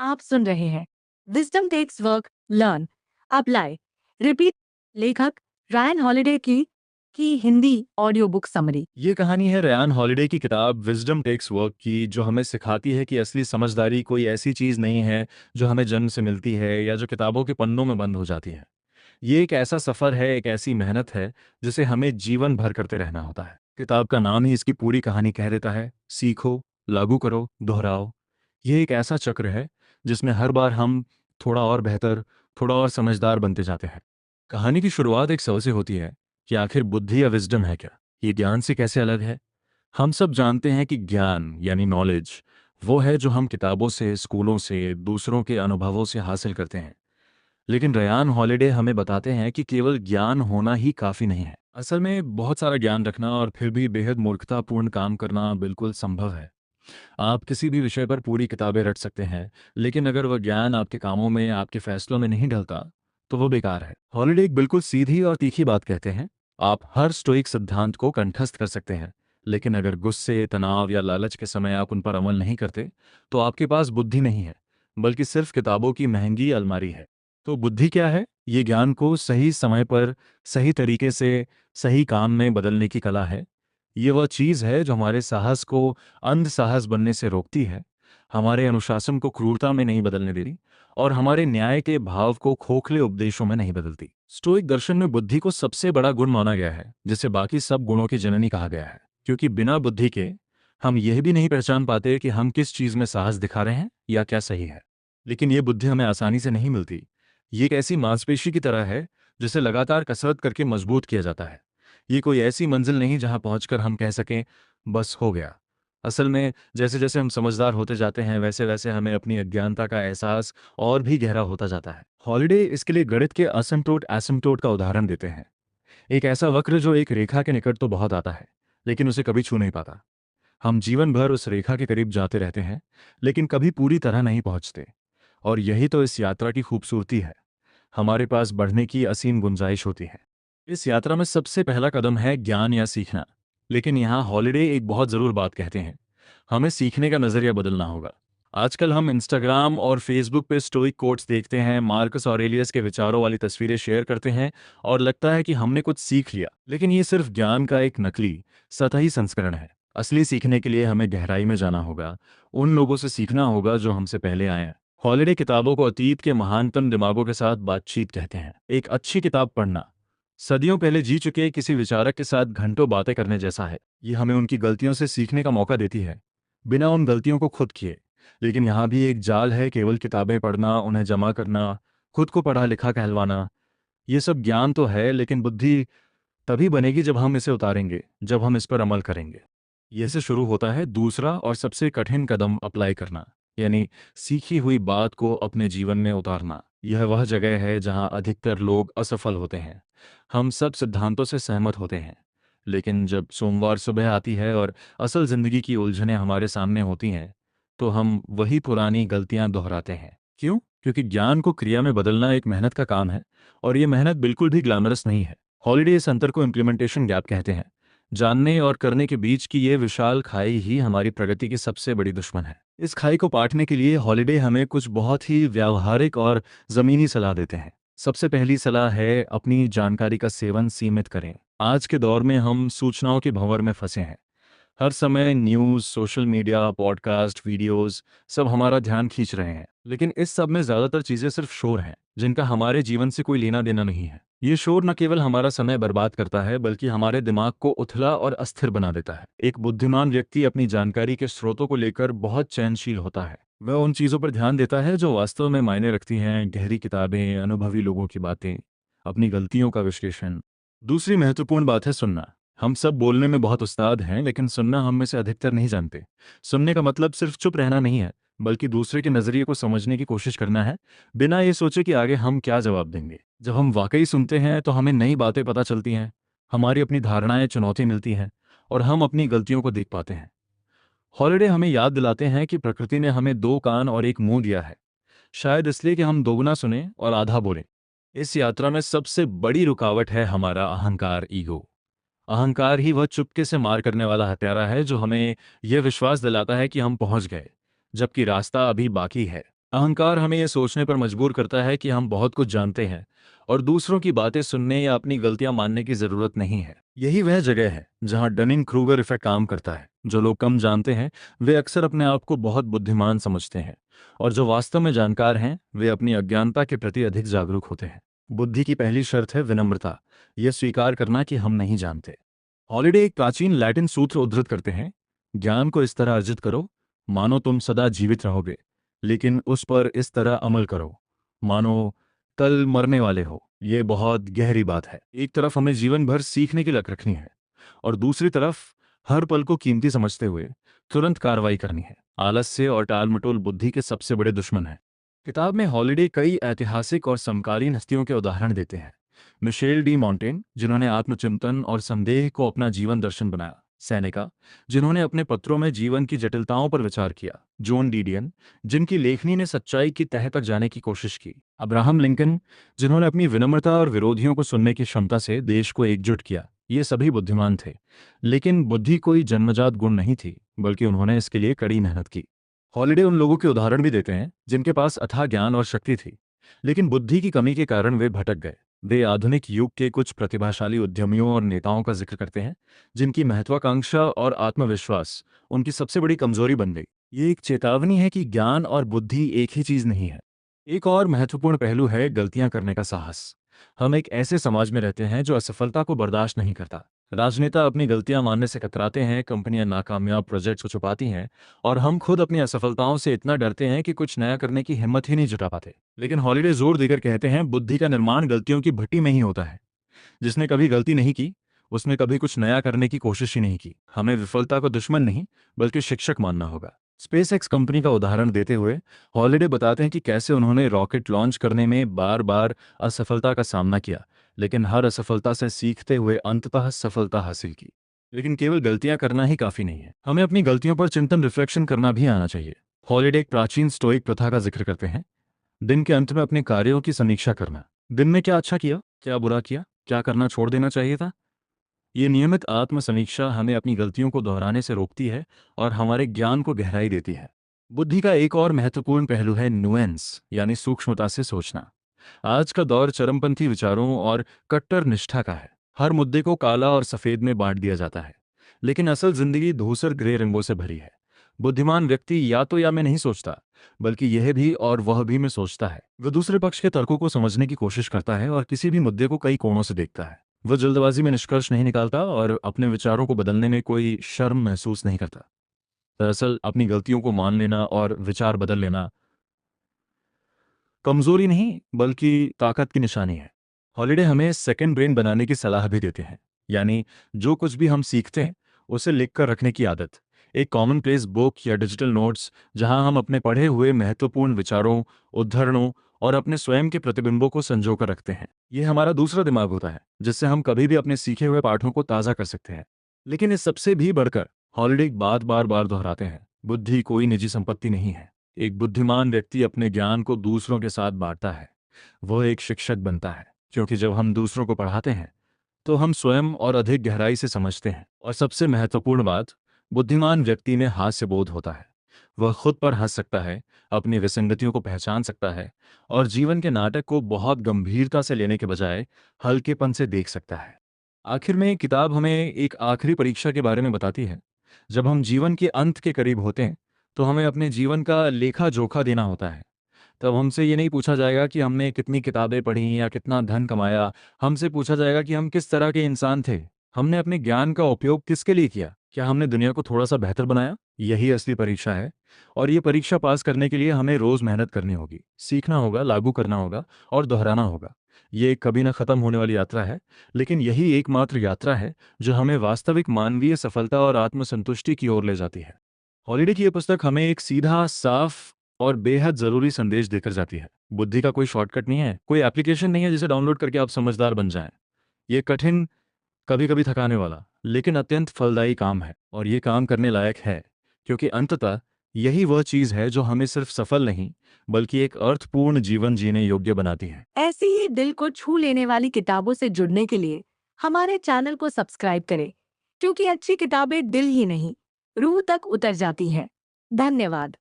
आप सुन रहे हैं wisdom takes work, learn, apply, repeat. लेखक रायन हॉलिडे की हिंदी ऑडियो बुक समरी। ये कहानी है रयान हॉलिडे की किताब विजडम टेक्स वर्क की, जो हमें सिखाती है कि असली समझदारी कोई ऐसी चीज़ नहीं है जो हमें जन्म से मिलती है या जो किताबों के पन्नों में बंद हो जाती है। ये एक ऐसा सफ़र है, एक ऐसी मेहनत है जिसे हमें जीवन भर करते रहना होता है। किताब का नाम ही इसकी पूरी कहानी कह देता है, सीखो, लागू करो, दोहराओ। ये एक ऐसा चक्र है जिसमें हर बार हम थोड़ा और बेहतर, थोड़ा और समझदार बनते जाते हैं। कहानी की शुरुआत एक सवाल से होती है कि आखिर बुद्धि या विजडम है क्या? ये ज्ञान से कैसे अलग है? हम सब जानते हैं कि ज्ञान यानी नॉलेज वो है जो हम किताबों से, स्कूलों से, दूसरों के अनुभवों से हासिल करते हैं। लेकिन रयान हॉलिडे हमें बताते हैं कि केवल ज्ञान होना ही काफ़ी नहीं है। असल में बहुत सारा ज्ञान रखना और फिर भी बेहद मूर्खतापूर्ण काम करना बिल्कुल संभव है। आप किसी भी विषय पर पूरी किताबें रट सकते हैं, लेकिन अगर वह ज्ञान आपके कामों में, आपके फैसलों में नहीं ढलता, तो वो बेकार है। हॉलिडे एक बिल्कुल सीधी और तीखी बात कहते हैं। आप हर स्टोइक सिद्धांत को कंठस्थ कर सकते हैं, लेकिन अगर गुस्से, तनाव या लालच के समय आप उन पर अमल नहीं करते, तो आपके पास बुद्धि नहीं है, बल्कि सिर्फ किताबों की महंगी अलमारी है। तो बुद्धि क्या है? ये ज्ञान को सही समय पर, सही तरीके से, सही काम में बदलने की कला है। ये वह चीज़ है जो हमारे साहस को अंध साहस बनने से रोकती है, हमारे अनुशासन को क्रूरता में नहीं बदलने देती और हमारे न्याय के भाव को खोखले उपदेशों में नहीं बदलती। स्टोइक दर्शन में बुद्धि को सबसे बड़ा गुण माना गया है, जिसे बाकी सब गुणों की जननी कहा गया है, क्योंकि बिना बुद्धि के हम यह भी नहीं पहचान पाते कि हम किस चीज़ में साहस दिखा रहे हैं या क्या सही है। लेकिन यह बुद्धि हमें आसानी से नहीं मिलती। ये एक ऐसी मांसपेशी की तरह है जिसे लगातार कसरत करके मजबूत किया जाता है। ये कोई ऐसी मंजिल नहीं जहां पहुंचकर हम कह सकें, बस हो गया। असल में जैसे जैसे हम समझदार होते जाते हैं, वैसे वैसे हमें अपनी अज्ञानता का एहसास और भी गहरा होता जाता है। हॉलिडे इसके लिए गणित के असमटोट एसिम्पटोट का उदाहरण देते हैं। एक ऐसा वक्र जो एक रेखा के निकट तो बहुत आता है, लेकिन उसे कभी छू नहीं पाता। हम जीवन भर उस रेखा के करीब जाते रहते हैं, लेकिन कभी पूरी तरह नहीं पहुंचते। और यही तो इस यात्रा की खूबसूरती है। हमारे पास बढ़ने की असीम गुंजाइश होती है। इस यात्रा में सबसे पहला कदम है ज्ञान या सीखना। लेकिन यहाँ हॉलिडे एक बहुत ज़रूर बात कहते हैं, हमें सीखने का नज़रिया बदलना होगा। आजकल हम इंस्टाग्राम और फेसबुक पे स्टोइक कोट्स देखते हैं, मार्कस ऑरेलियस के विचारों वाली तस्वीरें शेयर करते हैं और लगता है कि हमने कुछ सीख लिया। लेकिन ये सिर्फ ज्ञान का एक नकली, सतही संस्करण है। असली सीखने के लिए हमें गहराई में जाना होगा, उन लोगों से सीखना होगा जो हमसे पहले आए हैं। हॉलिडे किताबों को अतीत के महानतम दिमागों के साथ बातचीत कहते हैं। एक अच्छी किताब पढ़ना सदियों पहले जी चुके किसी विचारक के साथ घंटों बातें करने जैसा है। ये हमें उनकी गलतियों से सीखने का मौका देती है, बिना उन गलतियों को खुद किए। लेकिन यहाँ भी एक जाल है, केवल किताबें पढ़ना, उन्हें जमा करना, खुद को पढ़ा लिखा कहलवाना। ये सब ज्ञान तो है, लेकिन बुद्धि तभी बनेगी जब हम इसे उतारेंगे, जब हम इस पर अमल करेंगे। ये से शुरू होता है दूसरा और सबसे कठिन कदम, अप्लाई करना, यानी सीखी हुई बात को अपने जीवन में उतारना। यह वह जगह है जहां अधिकतर लोग असफल होते हैं। हम सब सिद्धांतों से सहमत होते हैं, लेकिन जब सोमवार सुबह आती है और असल जिंदगी की उलझनें हमारे सामने होती हैं, तो हम वही पुरानी गलतियां दोहराते हैं। क्यों? क्योंकि ज्ञान को क्रिया में बदलना एक मेहनत का काम है, और ये मेहनत बिल्कुल भी ग्लैमरस नहीं है। हॉलिडे इस अंतर को इम्प्लीमेंटेशन गैप कहते हैं। जानने और करने के बीच की ये विशाल खाई ही हमारी प्रगति की सबसे बड़ी दुश्मन है। इस खाई को पाटने के लिए हॉलिडे हमें कुछ बहुत ही व्यावहारिक और ज़मीनी सलाह देते हैं। सबसे पहली सलाह है, अपनी जानकारी का सेवन सीमित करें। आज के दौर में हम सूचनाओं के भंवर में फंसे हैं। हर समय news, social media, podcast, videos सब हमारा ध्यान खींच रहे हैं। लेकिन इस सब में ज़्यादातर चीज़ें सिर्फ शोर हैं, जिनका हमारे जीवन से कोई लेना देना नहीं है। ये शोर न केवल हमारा समय बर्बाद करता है, बल्कि हमारे दिमाग को उथला और अस्थिर बना देता है। एक बुद्धिमान व्यक्ति अपनी जानकारी के स्रोतों को लेकर बहुत चयनशील होता है। वह उन चीज़ों पर ध्यान देता है जो वास्तव में मायने रखती हैं, गहरी किताबें, अनुभवी लोगों की बातें, अपनी गलतियों का विश्लेषण। दूसरी महत्वपूर्ण बात है सुनना। हम सब बोलने में बहुत उस्ताद हैं, लेकिन सुनना हम में से अधिकतर नहीं जानते। सुनने का मतलब सिर्फ चुप रहना नहीं है, बल्कि दूसरे के नज़रिए को समझने की कोशिश करना है, बिना ये सोचे कि आगे हम क्या जवाब देंगे। जब हम वाकई सुनते हैं तो हमें नई बातें पता चलती हैं, हमारी अपनी धारणाएं चुनौती मिलती हैं, और हम अपनी गलतियों को देख पाते हैं। हॉलिडे हमें याद दिलाते हैं कि प्रकृति ने हमें दो कान और एक मुंह दिया है, शायद इसलिए कि हम दोगुना सुने और आधा बोलें। इस यात्रा में सबसे बड़ी रुकावट है हमारा अहंकार, ईगो। अहंकार ही वह चुपके से मार करने वाला हत्यारा है जो हमें यह विश्वास दिलाता है कि हम पहुंच गए, जबकि रास्ता अभी बाकी है। अहंकार हमें यह सोचने पर मजबूर करता है कि हम बहुत कुछ जानते हैं और दूसरों की बातें सुनने या अपनी गलतियां मानने की जरूरत नहीं है। यही वह जगह है जहां डनिंग क्रूगर इफेक्ट काम करता है। जो लोग कम जानते हैं वे अक्सर अपने आप को बहुत बुद्धिमान समझते हैं, और जो वास्तव में जानकार हैं वे अपनी अज्ञानता के प्रति अधिक जागरूक होते हैं। बुद्धि की पहली शर्त है विनम्रता, यह स्वीकार करना कि हम नहीं जानते। हॉलिडे एक प्राचीन लैटिन सूत्र उद्धृत करते हैं, ज्ञान को इस तरह अर्जित करो मानो तुम सदा जीवित रहोगे, लेकिन उस पर इस तरह अमल करो मानो कल मरने वाले हो। ये बहुत गहरी बात है। एक तरफ हमें जीवन भर सीखने की लत रखनी है और दूसरी तरफ हर पल को कीमती समझते हुए तुरंत कार्रवाई करनी है। आलस्य और टालमटोल बुद्धि के सबसे बड़े दुश्मन हैं। किताब में हॉलिडे कई ऐतिहासिक और समकालीन हस्तियों के उदाहरण देते हैं। मिशेल डी मॉन्टेन, जिन्होंने आत्मचिंतन और संदेह को अपना जीवन दर्शन बनाया। सेनेका, जिन्होंने अपने पत्रों में जीवन की जटिलताओं पर विचार किया। जॉन डीडियन, जिनकी लेखनी ने सच्चाई की तह तक जाने की कोशिश की। अब्राहम लिंकन, जिन्होंने अपनी विनम्रता और विरोधियों को सुनने की क्षमता से देश को एकजुट किया। ये सभी बुद्धिमान थे, लेकिन बुद्धि कोई जन्मजात गुण नहीं थी, बल्कि उन्होंने इसके लिए कड़ी मेहनत की। हॉलिडे उन लोगों के उदाहरण भी देते हैं जिनके पास अथाह ज्ञान और शक्ति थी, लेकिन बुद्धि की कमी के कारण वे भटक गए। वे आधुनिक युग के कुछ प्रतिभाशाली उद्यमियों और नेताओं का जिक्र करते हैं जिनकी महत्वाकांक्षा और आत्मविश्वास उनकी सबसे बड़ी कमजोरी बन गई। ये एक चेतावनी है कि ज्ञान और बुद्धि एक ही चीज नहीं है। एक और महत्वपूर्ण पहलू है गलतियां करने का साहस। हम एक ऐसे समाज में रहते हैं जो असफलता को बर्दाश्त नहीं करता। राजनेता अपनी गलतियां मानने से कतराते हैं, कंपनियां नाकामयाब प्रोजेक्ट्स को छुपाती हैं, और हम खुद अपनी असफलताओं से इतना डरते हैं कि कुछ नया करने की हिम्मत ही नहीं जुटा पाते। लेकिन हॉलिडे जोर देकर कहते हैं, बुद्धि का निर्माण गलतियों की भट्टी में ही होता है। जिसने कभी गलती नहीं की उसने कभी कुछ नया करने की कोशिश ही नहीं की। हमें विफलता को दुश्मन नहीं बल्कि शिक्षक मानना होगा। स्पेसएक्स कंपनी का उदाहरण देते हुए हॉलिडे बताते हैं कि कैसे उन्होंने रॉकेट लॉन्च करने में बार बार असफलता का सामना किया, लेकिन हर असफलता से सीखते हुए अंततः सफलता हासिल की। लेकिन केवल गलतियां करना ही काफी नहीं है, हमें अपनी गलतियों पर चिंतन रिफ्लेक्शन करना भी आना चाहिए। हॉलिडे एक प्राचीन स्टोइक प्रथा का जिक्र करते हैं, दिन के अंत में अपने कार्यों की समीक्षा करना। दिन में क्या अच्छा किया, क्या बुरा किया, क्या करना छोड़ देना चाहिए था। ये नियमित आत्म समीक्षा हमें अपनी गलतियों को दोहराने से रोकती है और हमारे ज्ञान को गहराई देती है। बुद्धि का एक और महत्वपूर्ण पहलू है नुएंस, यानी सूक्ष्मता से सोचना। आज का दौर चरमपंथी विचारों और कट्टर निष्ठा का है। हर मुद्दे को काला और सफेद में बांट दिया जाता है, लेकिन असल जिंदगी धूसर ग्रे रंगों से भरी है। बुद्धिमान व्यक्ति या तो या में नहीं सोचता, बल्कि यह भी और वह भी में सोचता है। वह दूसरे पक्ष के तर्कों को समझने की कोशिश करता है और किसी भी मुद्दे को कई कोणों से देखता है। वह जल्दबाजी में निष्कर्ष नहीं निकालता और अपने विचारों को बदलने में कोई शर्म महसूस नहीं करता। दरअसल अपनी गलतियों को मान लेना और विचार बदल लेना कमजोरी नहीं बल्कि ताकत की निशानी है। हॉलिडे हमें सेकंड ब्रेन बनाने की सलाह भी देते हैं, यानी जो कुछ भी हम सीखते हैं उसे लिखकर रखने की आदत। एक कॉमन प्लेस बुक या डिजिटल नोट्स जहां हम अपने पढ़े हुए महत्वपूर्ण विचारों, उद्धरणों और अपने स्वयं के प्रतिबिंबों को संजो कर रखते हैं। यह हमारा दूसरा दिमाग होता है, जिससे हम कभी भी अपने सीखे हुए पाठों को ताज़ा कर सकते हैं। लेकिन इस सबसे भी बढ़कर हॉलिडे एक बात बार बार दोहराते हैं, बुद्धि कोई निजी संपत्ति नहीं है। एक बुद्धिमान व्यक्ति अपने ज्ञान को दूसरों के साथ बांटता है। वह एक शिक्षक बनता है, क्योंकि जब हम दूसरों को पढ़ाते हैं तो हम स्वयं और अधिक गहराई से समझते हैं। और सबसे महत्वपूर्ण बात, बुद्धिमान व्यक्ति में हास्य बोध होता है। वह खुद पर हंस सकता है, अपनी विसंगतियों को पहचान सकता है और जीवन के नाटक को बहुत गंभीरता से लेने के बजाय हल्केपन से देख सकता है। आखिर में किताब हमें एक आखिरी परीक्षा के बारे में बताती है। जब हम जीवन के अंत के करीब होते हैं तो हमें अपने जीवन का लेखा जोखा देना होता है। तब हमसे ये नहीं पूछा जाएगा कि हमने कितनी किताबें पढ़ी या कितना धन कमाया। हमसे पूछा जाएगा कि हम किस तरह के इंसान थे, हमने अपने ज्ञान का उपयोग किसके लिए किया, क्या हमने दुनिया को थोड़ा सा बेहतर बनाया। यही असली परीक्षा है, और ये परीक्षा पास करने के लिए हमें रोज मेहनत करनी होगी, सीखना होगा, लागू करना होगा और दोहराना होगा। ये एक कभी न खत्म होने वाली यात्रा है, लेकिन यही एकमात्र यात्रा है जो हमें वास्तविक मानवीय सफलता और आत्मसंतुष्टि की ओर ले जाती है। हॉलिडे की यह पुस्तक हमें एक सीधा, साफ और बेहद जरूरी संदेश देकर जाती है। बुद्धि का कोई शॉर्टकट नहीं है, कोई एप्लीकेशन नहीं है जिसे डाउनलोड करके आप समझदार बन जाएं। ये कठिन, कभी कभी थकाने वाला, लेकिन अत्यंत फलदायी काम है, और ये काम करने लायक है, क्योंकि अंततः यही वह चीज है जो हमें सिर्फ सफल नहीं बल्कि एक अर्थपूर्ण जीवन जीने योग्य बनाती है। ऐसी ही दिल को छू लेने वाली किताबों से जुड़ने के लिए हमारे चैनल को सब्सक्राइब करें, क्योंकि अच्छी किताबें दिल ही नहीं रूह तक उतर जाती हैं। धन्यवाद।